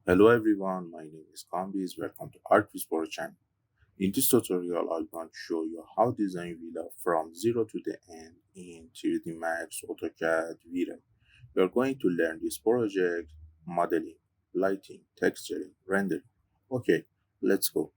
Hello everyone, my name is Kambiz. Welcome to ArchViz PRO channel. In this tutorial, I'm going to show you how to design villa from zero to the end in 3DsMax, AutoCAD, Vray. We are going to learn this project, modeling, lighting, texturing, rendering. Okay, let's go.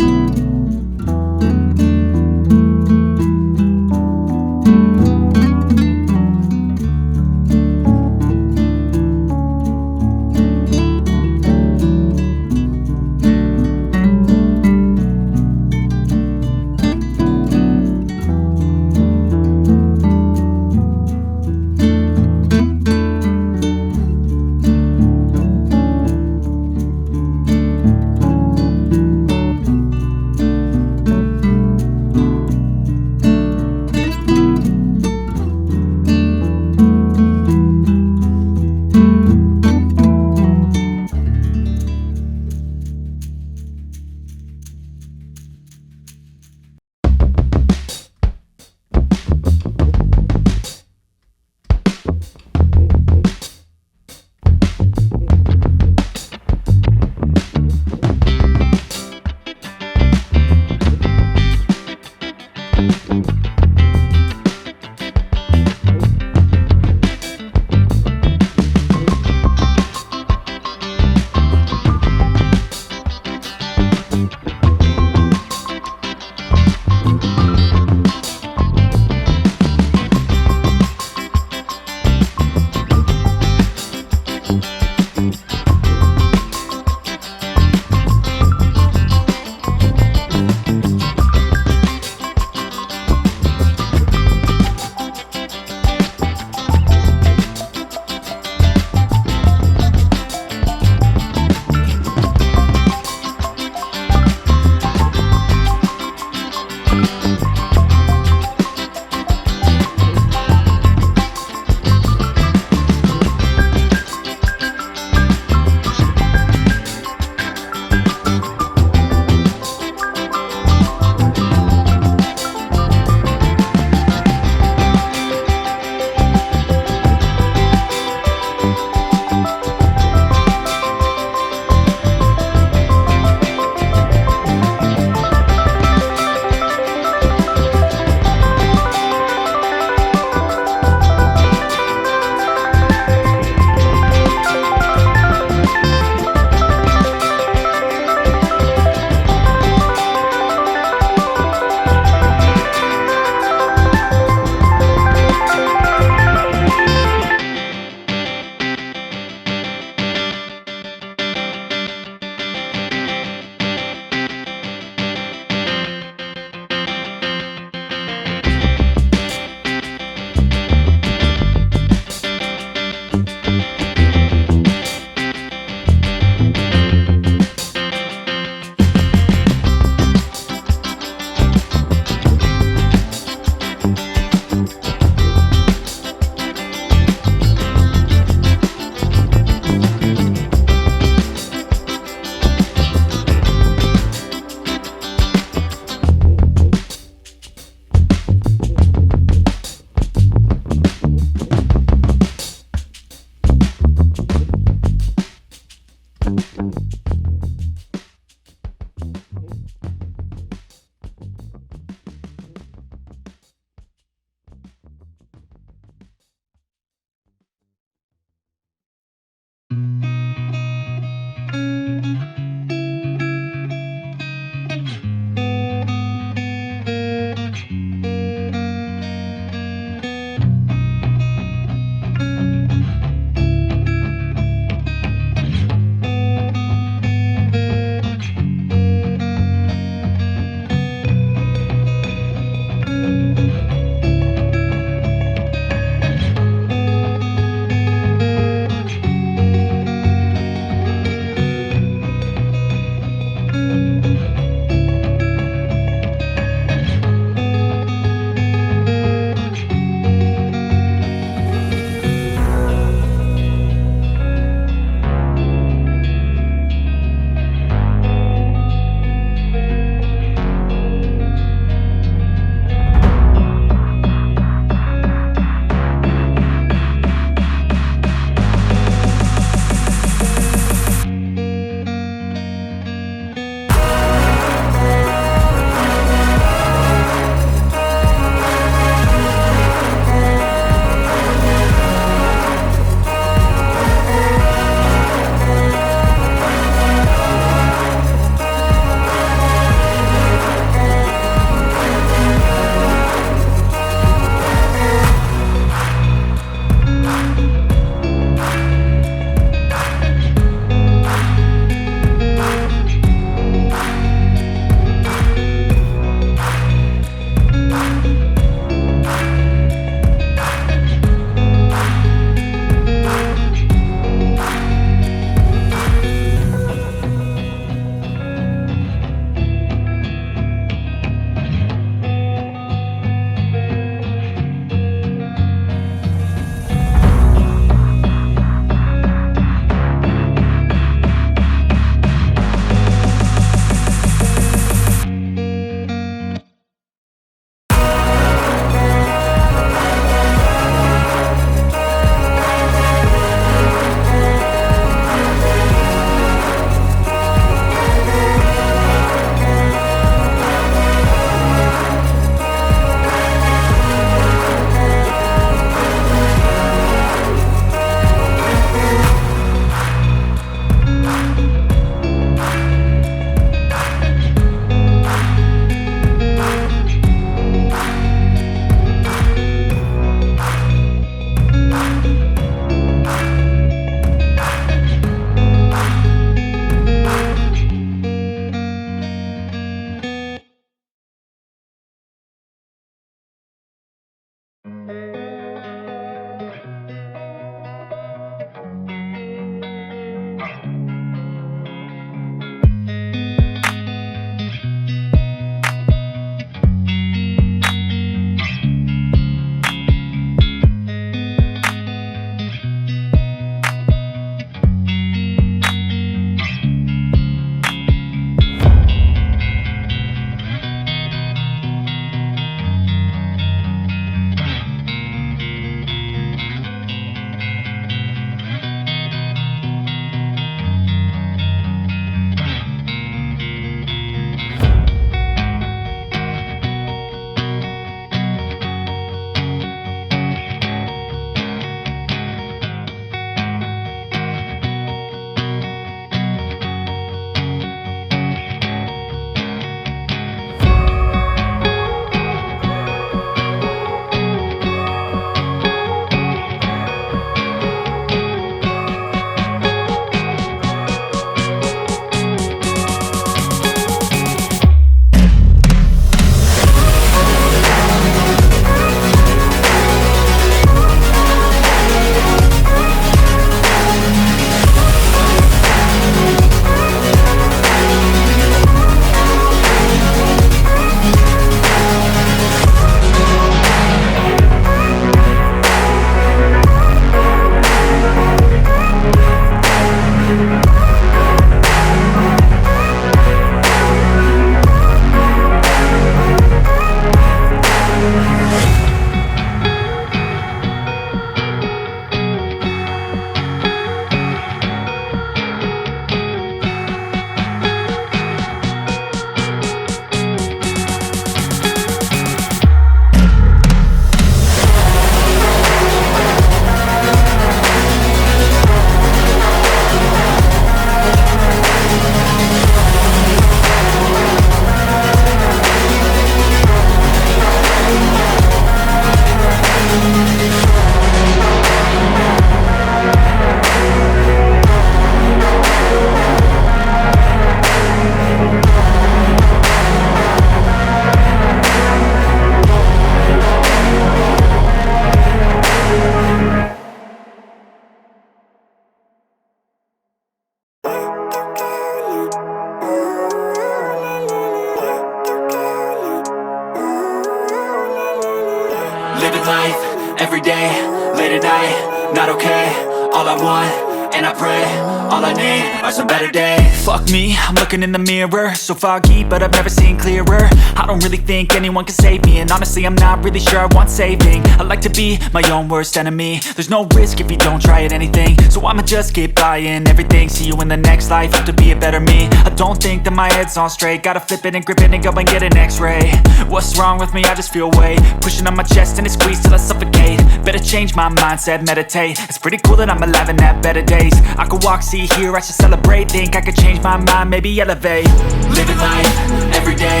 Living life, everyday, late at night, not okay. All I want, and I pray, all I need are some better days. Fuck me, I'm looking in the mirror, so foggy, but I've never seen clearer. I don't really think anyone can save me, and honestly I'm not really sure I want saving. I like to be my own worst enemy. There's no risk if you don't try at anything, so I'ma just keep buying everything. See you in the next life, have to be a better me. I don't think that my head's on straight, gotta flip it and grip it and go and get an x-ray. What's wrong with me? I just feel weight pushing on my chest and it squeezes till I suffocate. Better change my mindset, meditate. It's pretty cool that I'm alive and have better days. I could walk, see, hear, I should celebrate. Think I could change my mind, maybe elevate. Living life, everyday,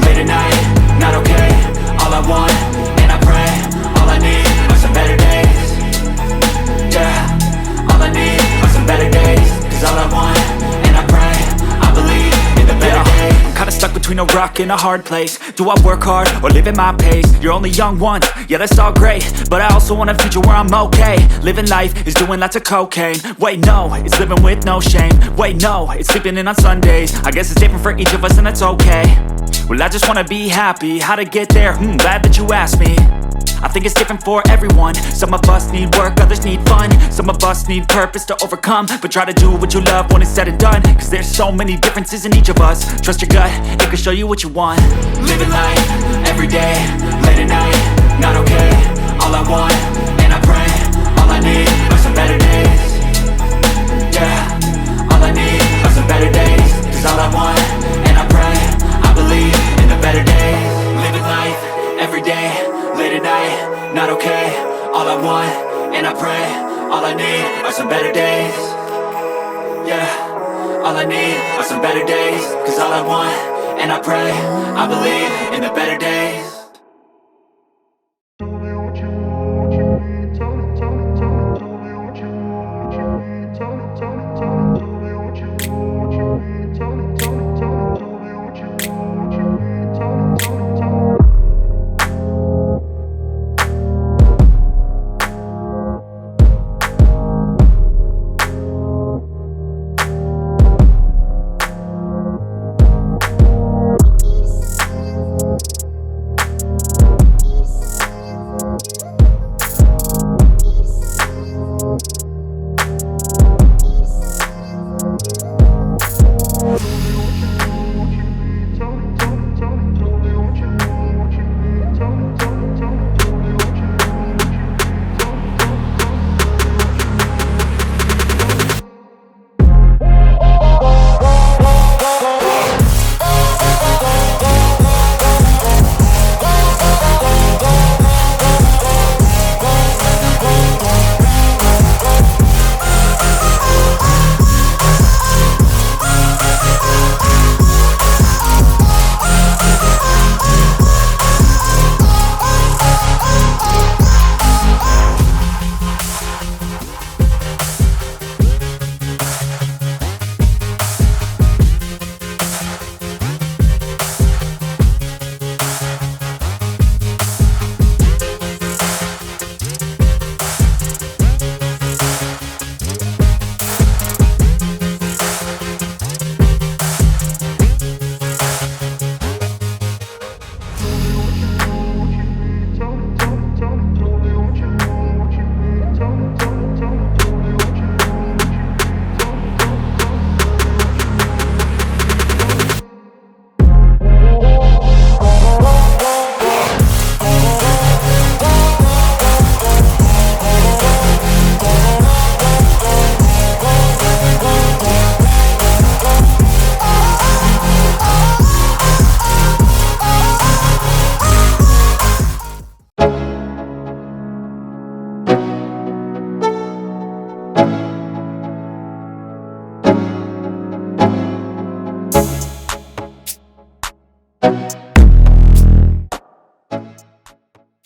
late at night, not okay. All I want, and I pray, all I need are some better days. Yeah, all I need are some better days. Cause all I want, and I pray, I believe in the better days. I'm kinda stuck between a rock and a hard place. Do I work hard or live at my pace? You're only young once, yeah that's all great, but I also want a future where I'm okay. Living life is doing lots of cocaine. Wait no, it's living with no shame. Wait no, it's sleeping in on Sundays. I guess it's different for each of us and that's okay. Well I just wanna be happy, how to get there? Glad that you asked me. I think it's different for everyone. Some of us need work, others need fun. Some of us need purpose to overcome. But try to do what you love when it's said and done. Cause there's so many differences in each of us. Trust your gut, it can show you what you want. Living life, everyday, late at night, not okay. All I want, and I pray, all I need are some better days. Yeah, all I need are some better days. Cause all I want, and I pray, I believe in the better days. Living life, everyday, late at night, not okay. All I want, and I pray, all I need are some better days. Yeah, all I need are some better days. Cause all I want, and I pray, I believe in the better days.